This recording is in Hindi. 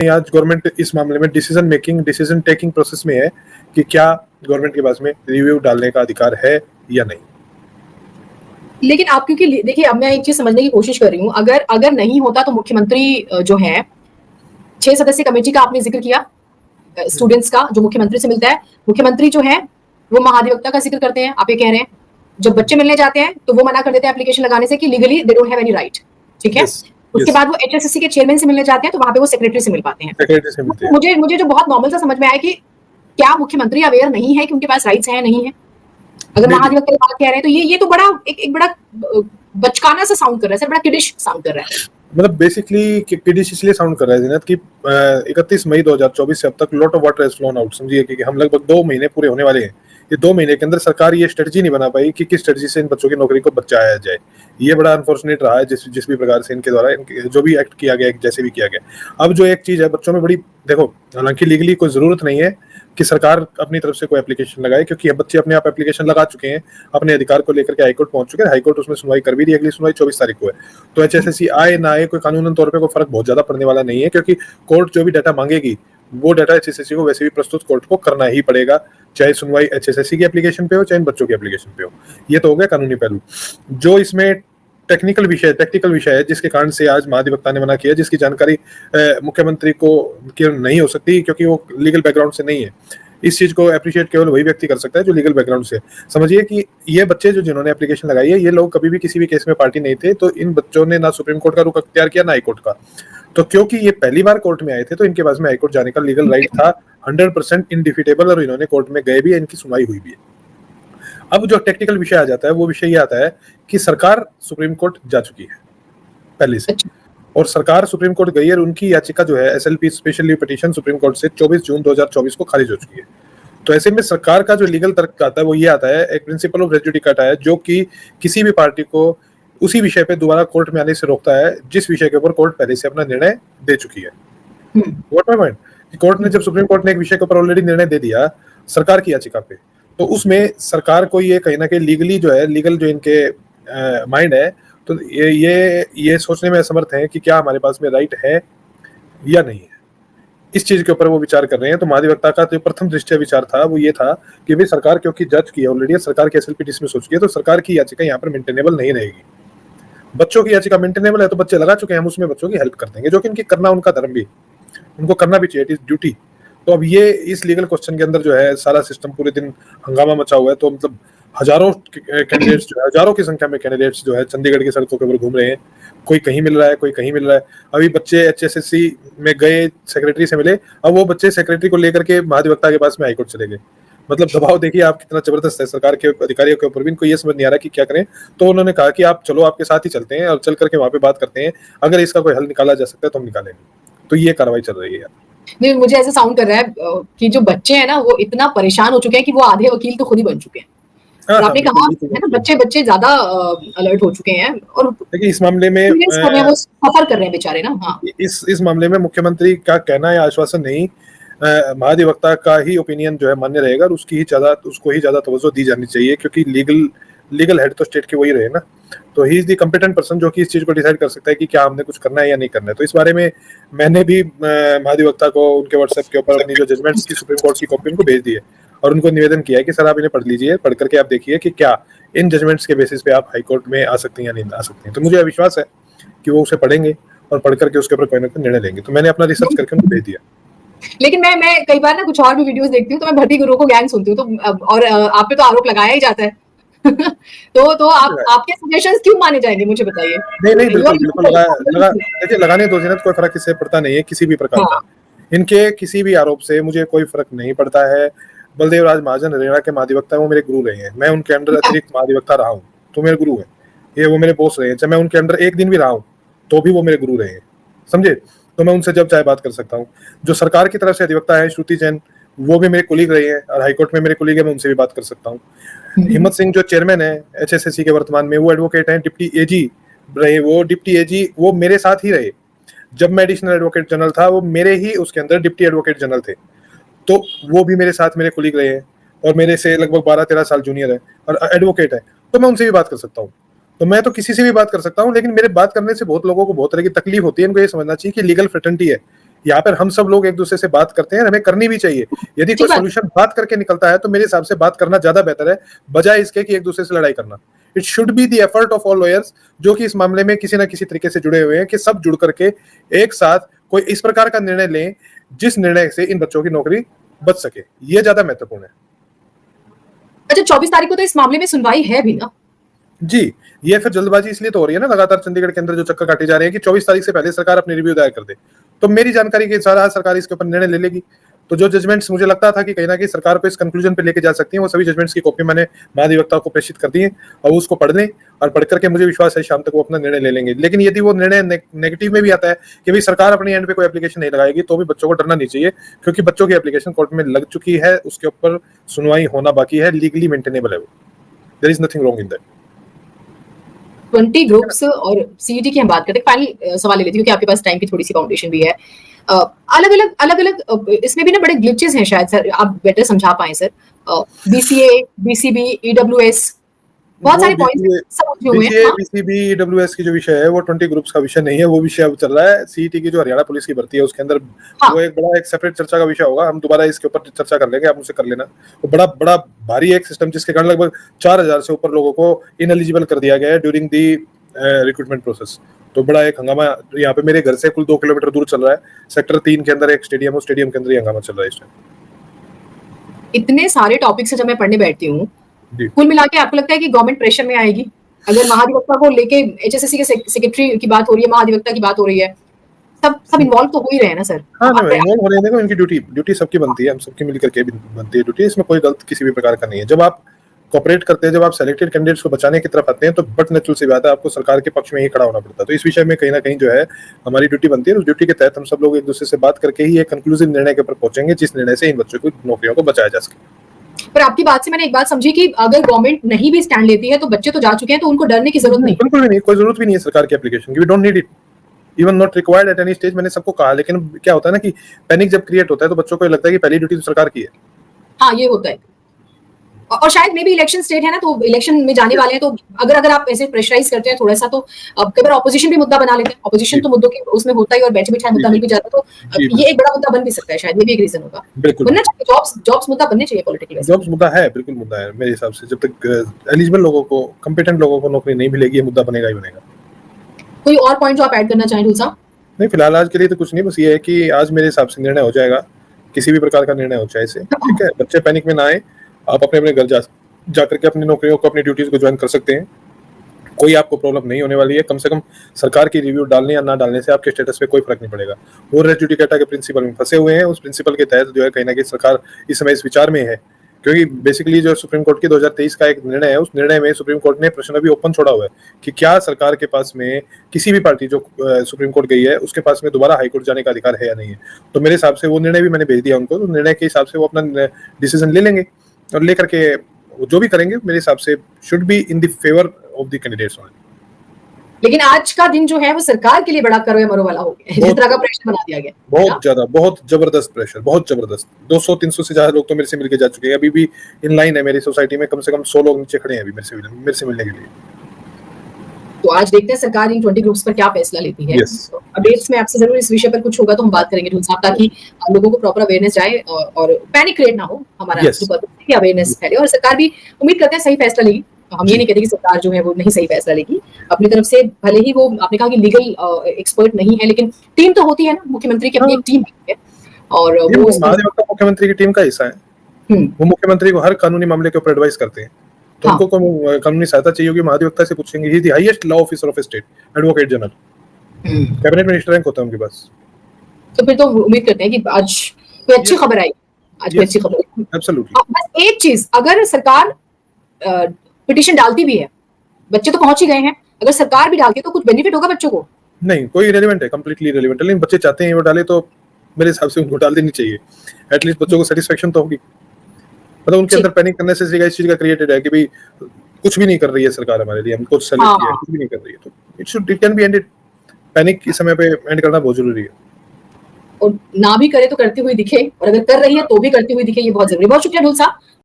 आज गवर्नमेंट इस मामले में डिसीजन टेकिंग प्रोसेस में है कि क्या गवर्नमेंट के पास में रिव्यू डालने का अधिकार है या नहीं। लेकिन आप क्योंकि देखिए, अब मैं एक चीज समझने की कोशिश कर रही हूँ, अगर नहीं होता तो मुख्यमंत्री जो है 6 सदस्यीय कमेटी का आपने जिक्र किया, स्टूडेंट्स का जो मुख्यमंत्री से मिलता है, मुख्यमंत्री जो है वो महाधिवक्ता का जिक्र करते हैं, आप ये कह रहे हैं। जब बच्चे मिलने जाते हैं तो वो मना कर देते हैं एप्लीकेशन लगाने से कि legally they don't have any right, ठीक है। उसके बाद वो एचएसएससी के चेयरमैन से मिलने जाते हैं तो वहां पे वो सेक्रेटरी से मिल पाते हैं। मुझे जो बहुत नॉर्मल सा समझ में आया कि क्या मुख्यमंत्री अवेयर नहीं है कि उनके पास राइट्स हैं नहीं है। अगर महाधिवक्ता की बात कह रहे हैं तो ये तो बड़ा एक बड़ा बचकाना सा साउंड कर रहा है सर, बड़ा किडिश साउंड कर रहा है। मतलब बेसिकली किडिश इसलिए साउंड कर रहा है जिन्नत कि 31 मई 2024 से अब तक lot of water has phloem out. समझिए कि हम लगभग 2 महीने पूरे होने वाले हैं। ये 2 महीने के अंदर सरकार ये स्ट्रेटजी नहीं बना पाई कि किस स्ट्रेटजी से इन बच्चों की नौकरी को बचाया जाए। ये बड़ा अनफॉर्चुनेट रहा है जिस भी प्रकार से इनके द्वारा जो भी एक्ट किया गया, जैसे भी किया गया। अब जो एक चीज है बच्चों में बड़ी, देखो हालांकि लीगली कोई जरूरत नहीं है कि सरकार अपनी तरफ से कोई एप्लीकेशन लगाए, क्योंकि बच्चे अपने आप एप्लीकेशन लगा चुके हैं, अपने अधिकार को लेकर के हाईकोर्ट पहुंच चुके हैं। हाईकोर्ट उसमें सुनवाई कर भी रही है, अगली सुनवाई 24 तारीख को है। तो एचएसएससी आए ना आए कोई कानूनन तौर पे कोई फर्क बहुत ज्यादा पड़ने वाला नहीं है, क्योंकि कोर्ट जो भी डाटा मांगेगी वो डाटा एचएसएससी को वैसे भी प्रस्तुत कोर्ट को करना ही पड़ेगा, चाहे सुनवाई एचएसएससी की एप्लीकेशन पे हो चाहे बच्चों की एप्लीकेशन पे हो। ये तो हो गया कानूनी पहलू। जो इसमें टेक्निकल विषय है जिसके कारण से आज महाधिवक्ता ने मना किया, जिसकी जानकारी मुख्यमंत्री को नहीं हो सकती क्योंकि वो लीगल बैकग्राउंड से नहीं है। इस चीज को अप्रिशिएट केवल वही व्यक्ति कर सकता है जो लीगल बैकग्राउंड से। समझिए कि ये बच्चे जिन्होंने एप्लीकेशन लगाई है, ये लोग कभी भी किसी भी केस में पार्टी नहीं थे, तो इन बच्चों ने ना सुप्रीम कोर्ट का रुख अख्तियार किया ना हाईकोर्ट का। तो क्योंकि ये पहली बार कोर्ट में आए थे तो इनके पास में हाईकोर्ट जाने का लीगल राइट था 100% इनडिफिटेबल, और इन्होंने कोर्ट में गए भी, इनकी सुनवाई हुई भी है। अब जो टेक्निकल विषय आ जाता है वो विषय ये आता है कि सरकार सुप्रीम कोर्ट जा चुकी है पहले से, और सरकार सुप्रीम कोर्ट गई और उनकी याचिका जो है SLP special leave petition supreme court से 24 जून 2024 को खारिज हो चुकी है। तो ऐसे में सरकार का जो लीगल तर्क आता है वो ये आता है, एक प्रिंसिपल ऑफ रेज जुडिकाटा है जो कि किसी भी पार्टी को उसी विषय पे दोबारा कोर्ट में आने से रोकता है जिस विषय के ऊपर कोर्ट पहले से अपना निर्णय दे चुकी है। व्हाट माय पॉइंट, कोर्ट ने जब सुप्रीम कोर्ट ने एक विषय के ऊपर ऑलरेडी निर्णय दे दिया सरकार की याचिका पे, तो उसमें सरकार को ये कहीं ना कहीं लीगली जो है, लीगल जो इनके माइंड है, तो ये सोचने में असमर्थ है कि क्या हमारे पास में राइट है या नहीं है। इस चीज के ऊपर वो विचार कर रहे हैं। तो महाधिवक्ता का जो प्रथम दृष्टया विचार था वो ये था कि भाई सरकार क्योंकि जज की है ऑलरेडी, सरकार की एसएलपी डिसमिस हो चुकी है, तो सरकार की याचिका यहाँ पर मेंटेनेबल नहीं रहेगी। बच्चों की याचिका मेंटेनेबल है तो बच्चे लगा चुके हैं, हम उसमें बच्चों की हेल्प कर देंगे, जो कि इनकी करना उनका धर्म भी, उनको करना भी चाहिए, इट इज ड्यूटी। तो अब ये इस लीगल क्वेश्चन के अंदर जो है सारा सिस्टम पूरे दिन हंगामा मचा हुआ है। तो मतलब हजारों कैंडिडेट्स जो है, हजारों की संख्या में कैंडिडेट्स जो है चंडीगढ़ की सड़कों के ऊपर घूम रहे हैं। कोई कहीं मिल रहा है, कोई कहीं मिल रहा है। अभी बच्चे एचएसएससी में गए, सेक्रेटरी से मिले, अब वो बच्चे सेक्रेटरी को लेकर के महाधिवक्ता के पास में हाईकोर्ट चले गए। मतलब दबाव देखिए आप कितना जबरदस्त है सरकार के अधिकारियों के ऊपर भी, इनको ये समझ नहीं आ रहा कि क्या करें। तो उन्होंने कहा कि आप चलो, आपके साथ ही चलते हैं और चल करके वहां पे बात करते हैं, अगर इसका कोई हल निकाला जा सकता है तो हम निकालेंगे। तो ये कार्रवाई चल रही है यार। नहीं, मुझे ऐसा साउंड कर रहा है कि जो बच्चे हैं ना वो इतना परेशान हो चुके हैं कि वो आधे वकील तो खुद ही बन चुके हैं। और आपने कहा है ना बच्चे ज्यादा अलर्ट हो चुके हैं, और देखिए इस मामले में वो सफर कर रहे हैं बेचारे ना। हाँ, इस मामले में मुख्यमंत्री का कहना या आश्वासन नहीं, महाधिवक्ता का ही ओपिनियन जो है मान्य रहेगा, और उसको ही ज्यादा तवज्जो दी जानी चाहिए, क्योंकि लीगल हेड तो स्टेट के वही रहे ना। तो he is the competent person जो कि इस चीज को डिसाइड कर सकता है कि क्या हमने कुछ करना है या नहीं करना है। तो इस बारे में मैंने भी महाधिवक्ता को उनके व्हाट्सएप के ऊपर अपनी जो जजमेंट्स की सुप्रीम कोर्ट की कॉपी उनको भेज दी है, और उनको निवेदन किया है कि सर आप इन्हें पढ़ लीजिए, पढ़ करके आप देखिए कि क्या इन जजमेंट्स के बेसिस पे आप हाईकोर्ट में आ सकते हैं या नहीं आ सकते हैं। तो मुझे विश्वास है कि वो उसे पढ़ेंगे और पढ़ करके उसके ऊपर कोई ना कोई निर्णय लेंगे। तो मैंने अपना रिसर्च करके उनको भेज दिया। लेकिन मैं कई बार ना कुछ और भी वीडियोस देखती हूँ तो मैं भट्टी गुरु को गैंग सुनती हूँ, तो और आप पे तो आरोप लगाया ही जाता है। तो आपके सजेशंस क्यों माने जाएंगे, मुझे बताइए। नहीं बिल्कुल देखिए लगाने दो जिन्नत, कोई फर्क इससे पड़ता नहीं है किसी भी प्रकार का। इनके किसी भी आरोप से मुझे कोई फर्क नहीं पड़ता है। बलदेव राज महाजन हरियाणा के महाधिवक्ता वो मेरे गुरु रहे हैं, मैं उनके अंडर अतिरिक्त महाधिवक्ता रहा हूँ तो मेरे गुरु है। ये वो मेरे बॉस रहे हैं, चाहे मैं उनके अंडर एक दिन भी रहा हूँ तो भी वो मेरे गुरु रहे हैं, समझे। तो मैं उनसे जब चाहे बात कर सकता हूँ। जो सरकार की तरफ से अधिवक्ता है श्रुति जैन, वो भी मेरे कोलीग रहे हैं, और हाईकोर्ट में मेरे कोलीग है, मैं उनसे भी बात कर सकता हूँ। हिम्मत सिंह जो चेयरमैन है एचएसएससी के वर्तमान में, वो एडवोकेट हैं, डिप्टी एजी रहे, वो डिप्टी एजी वो मेरे साथ ही रहे। जब मैं एडिशनल एडवोकेट जनरल था वो मेरे ही उसके अंदर डिप्टी एडवोकेट जनरल थे, तो वो भी मेरे साथ मेरे कोलीग रहे हैं, और मेरे से लगभग 12-13 साल जूनियर है और एडवोकेट है। तो मैं उनसे भी बात कर सकता हूँ। तो मैं तो किसी से भी बात कर सकता हूँ, लेकिन मेरे बात करने से बहुत लोगों को बहुत तरह की तकलीफ होती है। इनको ये समझना चाहिए कि लीगल फ्रेटर्निटी है, यहाँ पर हम सब लोग एक दूसरे से बात करते हैं, हमें करनी भी चाहिए। यदि कोई सोल्यूशन बात करके निकलता है तो मेरे हिसाब से बात करना ज्यादा बेहतर है, बजाय इसके कि एक दूसरे से लड़ाई करना। It should be the effort of all lawyers जो कि इस मामले में किसी ना किसी तरीके से जुड़े हुए हैं, कि सब जुड़ करके एक साथ कोई इस प्रकार का निर्णय लें जिस निर्णय से इन बच्चों की नौकरी बच सके। ये ज्यादा महत्वपूर्ण है। अच्छा, 24 तारीख को तो इस मामले में सुनवाई है भी ना? जी, ये फिर जल्दबाजी इसलिए तो हो रही है ना, लगातार चंडीगढ़ के अंदर जो चक्कर काटे जा रहे हैं कि 24 तारीख से पहले सरकार अपनी रिव्यू दायर कर दे। तो मेरी जानकारी के सारा सरकार इसके ऊपर निर्णय ले लेगी। तो जो जजमेंट्स मुझे लगता था कि कहीं ना कहीं सरकार को इस कंक्लूजन पे लेके जा सकती है, वो सभी जजमेंट्स की कॉपी मैंने महाधिवक्ता को प्रेषित कर दी है, और उसको पढ़ लें, और पढ़ करके मुझे विश्वास है शाम तक वो अपना निर्णय ले लेंगे। लेकिन यदि वो निर्णय नेगेटिव में भी आता है कि भाई सरकार अपने एंड पे कोई एप्लीकेशन नहीं लगाएगी, तो भी बच्चों को डरना नहीं चाहिए, क्योंकि बच्चों की एप्लीकेशन कोर्ट में लग चुकी है, उसके ऊपर सुनवाई होना बाकी है, लीगली मेंटेनेबल है वो। There is nothing wrong in that. 20 groups और सीईटी की हम बात करते हैं। फाइनल सवाल ले लेती हूँ कि आपके पास टाइम की थोड़ी सी फाउंडेशन भी है। अलग अलग इसमें भी ना बड़े ग्लिचेस हैं, शायद सर आप बेटर समझा पाए सर। बीसीए, बीसीबी, ईडब्ल्यूएस, बहुत सारे पॉइंट्स समझे हुए हैं। बीसीए, बीसीबी, ईडब्ल्यूएस की जो विषय है वो 20 ग्रुप्स का विषय नहीं है, वो विषय अब चल रहा है सीईटी की जो हरियाणा पुलिस की भर्ती है उसके अंदर। वो एक बड़ा एक सेपरेट चर्चा का विषय होगा, हम दोबारा इसके ऊपर चर्चा कर लेंगे, आप मुझसे कर लेना। वो बड़ा बड़ा भारी एक सिस्टम जिसके कारण लगभग 4000 से ऊपर लोगों को इनएलिजिबल कर दिया गया है ड्यूरिंग दी रिक्रूटमेंट प्रोसेस। तो बड़ा एक हंगामा यहाँ पे मेरे घर से कुल 2 किलोमीटर दूर चल रहा है, सेक्टर 3 के अंदर एक स्टेडियम है, स्टेडियम के अंदर ही हंगामा चल रहा है इस टाइम। इतने सारे टॉपिक्स जब मैं पढ़ने बैठती हूँ, कुल मिला के आपको लगता है कि गवर्नमेंट प्रेशर में आएगी? अगर महाधिवक्ता को लेके एचएसएससी के सेक्रेटरी की बात हो रही है, महाधिवक्ता की बात हो रही है, सब इन्वॉल्व तो हो ही रहे हैं ना सर? हाँ, इन्वॉल्व हो रहे हैं। देखो, इनकी ड्यूटी सबकी बनती है, हम सबकी मिल करके बनती है ड्यूटी, इसमें कोई गलत किसी भी प्रकार का नहीं है। जब आप कोऑपरेट करते हैं, जब आप सेलेक्टेड कैंडिडेट्स को बचाने की तरफ आते हैं, तो बट नेचुरल सी बात है, आपको सरकार के पक्ष में ही खड़ा होना पड़ता है। तो इस विषय में कहीं ना कहीं जो है हमारी ड्यूटी बनती है, उस ड्यूटी के तहत हम सब लोग एक दूसरे से बात करके ही एक कंक्लूसिव निर्णय के ऊपर पहुंचेंगे, जिस निर्णय से इन बच्चों की नौकरियों को बचाया जा सके। पर आपकी बात से मैंने एक बात समझी कि अगर गवर्नमेंट नहीं भी स्टैंड लेती है तो बच्चे तो जा चुके हैं, तो उनको डरने की जरूरत नहीं। बिल्कुल भी नहीं, कोई जरूरत भी नहीं है सरकार की एप्लीकेशन की। We don't need it, even not required at any stage. मैंने सबको कहा, लेकिन क्या होता है ना कि पैनिक जब क्रिएट होता है तो बच्चों को लगता है कि पहली ड्यूटी तो सरकार की है। हाँ, ये होता है। और शायद मे भी इलेक्शन स्टेट है ना, तो इलेक्शन में जाने वाले हैं, तो अगर आप ऐसे प्रेशराइज करते हैं थोड़ा सा, तो कई बार ऑपोजिशन भी मुद्दा बना लेते हैं। ऑपोजिशन तो मुद्दों के उसमें होता ही, और बैठे बिठाए मुद्दा मिल भी जाता है, तो ये एक बड़ा मुद्दा बन भी सकता है, शायद ये भी एक रीजन होगा। बनना चाहिए जॉब्स मुद्दा बनने चाहिए पॉलिटिकल। जॉब्स मुद्दा है, बिल्कुल मुद्दा है मेरे हिसाब से। जब तक एलिजिबल लोगों को, कंपिटेंट लोगों को नौकरी नहीं मिलेगी, ये मुद्दा बनेगा ही बनेगा। कोई और पॉइंट जो आप ऐड करना चाहें साहब? नहीं, फिलहाल आज के लिए तो कुछ नहीं, बस ये है कि आज मेरे हिसाब से निर्णय हो जाएगा, किसी भी प्रकार का निर्णय हो चाहे से, ठीक है। बच्चे पैनिक में ना आए, आप अपने अपने घर जाकर के अपनी नौकरियों को, अपनी ड्यूटीज को ज्वाइन कर सकते हैं। कोई आपको प्रॉब्लम नहीं होने वाली है। कम से कम सरकार की रिव्यू डालने या ना डालने से आपके स्टेटस पे कोई फर्क नहीं पड़ेगा। वो रेस जुडिकेटा के प्रिंसिपल में फंसे हुए हैं, उस प्रिंसिपल के तहत जो है कहीं ना कहीं सरकार इस समय इस विचार में है, क्योंकि बेसिकली जो सुप्रीम कोर्ट की 2023 का एक निर्णय है, उस निर्णय में सुप्रीम कोर्ट ने प्रश्न अभी ओपन छोड़ा हुआ है कि क्या सरकार के पास में, किसी भी पार्टी जो सुप्रीम कोर्ट गई है उसके पास में दोबारा हाईकोर्ट जाने का अधिकार है या नहीं है। तो मेरे हिसाब से वो निर्णय भी मैंने भेज दिया उनको, तो निर्णय के हिसाब से वो अपना डिसीजन ले लेंगे, और लेकर के जो भी करेंगे मेरे हिसाब से should be in the favour of the candidates only. लेकिन आज का दिन जो है वो सरकार के लिए बड़ा करो या मरो वाला हो गया, जिस तरह का प्रेशर बना दिया गया, बहुत ज्यादा, बहुत जबरदस्त प्रेशर, बहुत जबरदस्त। 200-300 से ज्यादा लोग तो मेरे से मिलके जा चुके हैं। अभी भी इन लाइन है मेरी सोसाइटी में, कम से कम 100 लोग नीचे खड़े हैं अभी मेरे से मिलने के लिए। तो आज देखते हैं सरकार इन 20 ग्रुप्स पर क्या फैसला लेती है। अपडेट्स में आपसे जरूर इस विषय पर कुछ होगा तो हम बात करेंगे ढूंढ साहब, ताकि लोगों को प्रॉपर अवेयरनेस जाए और पैनिक क्रिएट ना हो, हमारा अवेयरनेस फैले, और सरकार भी उम्मीद करते हैं सही फैसला लेगी। हम ये नहीं कहते कि सरकार जो है वो नहीं सही फैसला लेगी अपनी तरफ से, भले ही वो, आपने कहा कि लीगल एक्सपर्ट नहीं है, लेकिन टीम तो होती है ना, मुख्यमंत्री की अपनी एक टीम है, और वो महाधिवक्ता मुख्यमंत्री की टीम का हिस्सा है। वो मुख्यमंत्री को हर कानूनी मामले के ऊपर एडवाइस करते हैं, तो उनको कानूनी सहायता चाहिए होगी, महाधिवक्ता से पूछेंगे। He the highest law officer of state, advocate general, cabinet minister rank होता है उनके पास। तो फिर तो उम्मीद करते हैं कि आज कोई अच्छी खबर आई, आज कोई अच्छी खबर। एब्सोल्युटली। बस एक चीज, अगर सरकार पिटीशन डालती भी है, बच्चे तो पहुंच ही गए हैं, अगर सरकार भी डालती है तो कुछ बेनिफिट होगा बच्चों को? नहीं, कोई इरेलेवेंट है, कंप्लीटली इरेलेवेंट है। लेकिन बच्चे चाहते हैं वो डाले, तो मेरे हिसाब से उनको डाल देनी चाहिए। एटलीस्ट बच्चों को सेटिस्फेक्शन तो होगी, मतलब उनके अंदर पैनिक करने से इस चीज का क्रिएटेड है कि भाई कुछ भी नहीं कर रही है सरकार हमारे लिए, हमको सेलेक्ट किया है, कुछ भी नहीं कर रही है, तो it can be ended. Panic इस समय पे एंड करना बहुत जरूरी है, और ना भी करे तो करती हुई दिखे, और अगर कर रही है तो भी करती हुई दिखे, ये बहुत जरूरी है। बहुत शुक्रिया ढोल साहब।